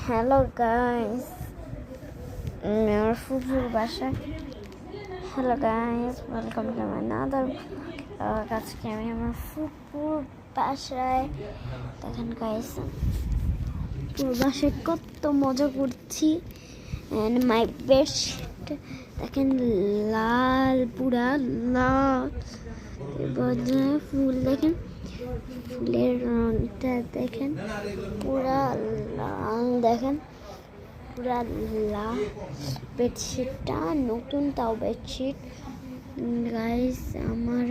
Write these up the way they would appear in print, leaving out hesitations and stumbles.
Hello guys, আমার ফুফুর বাসায়। Hello guys, welcome to my another. আজকে আমি আমার ফুফুর বাসায়। দেখেন গাইস, পুরো বাসায় কত মজা করছি। এন্ড মাই বেস্ট দেখেন, লাল, পুরা লাল। এবার ফুল দেখেন, ফুলের রংটা দেখেন, পুরা লাল। দেখেন পুরা লাল। বেডশিটটা নতুন, তাও বেডশিট গাইস। আমার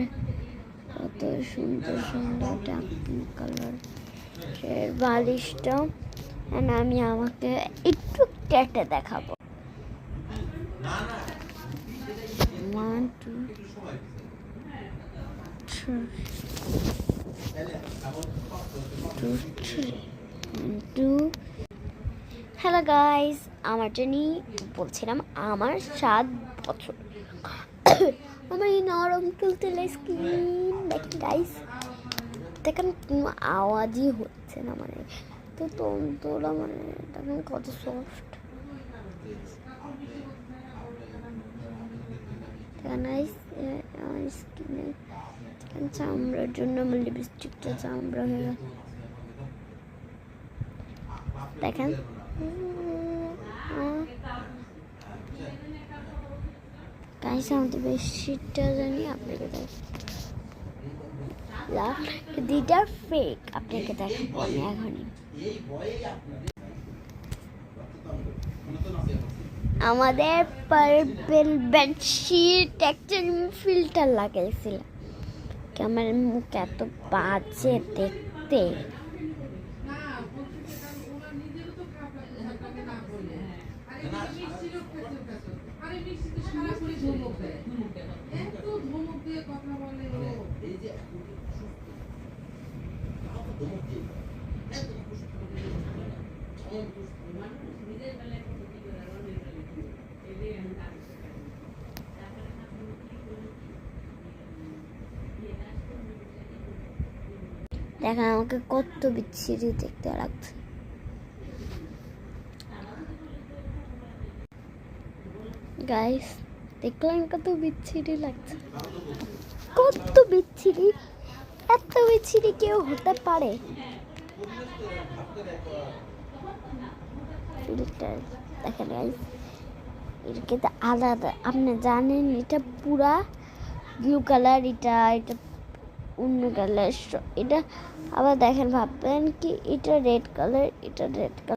কত সুন্দর সুন্দর ডার্ক পিঙ্ক কালার বালিশটা। আমি আমাকে একটু কেটে দেখাবো। 1 2 3 হ্যালো গাইস, আমার জন্য বলছিলাম আমার 7 বছর। আমার এই নরম তুলতুলে স্কিন দেখেন গাইস, দেখেন কোনো আওয়াজই হচ্ছে না, মানে তো তোলা, মানে দেখেন কত সফট। গাইস আমার স্কিনে চামড়ার জন্য আমার লিপস্টিকটা চামড়া হয়ে গেছে দেখেন। গাইস আমাদের বেডশিটটা জানি আপনাকে দুইটা ফেক, আপনাকে দেখাবো আমি এখনই। আমাদের পার্পল বেডশিট একটা ফিল্টার লাগাইছিল, আমার মুখ এত বাজে দেখতে। দেখেন আমাকে কত বিচ্ছিরি দেখতে লাগছে গাইস। দেখলাম কত বিচ্ছিরি লাগছে, কত বিচ্ছিরি। এত বিচ্ছিরি কেউ হতে পারে? ফিল্টার দেখেন গাইস, এটাকে তো আলাদা। আপনি জানেন এটা পুরা ব্লু কালার, এটা অন্য কালার। এটা আবার দেখেন, ভাববেন কি এটা রেড কালার, এটা রেড কালার।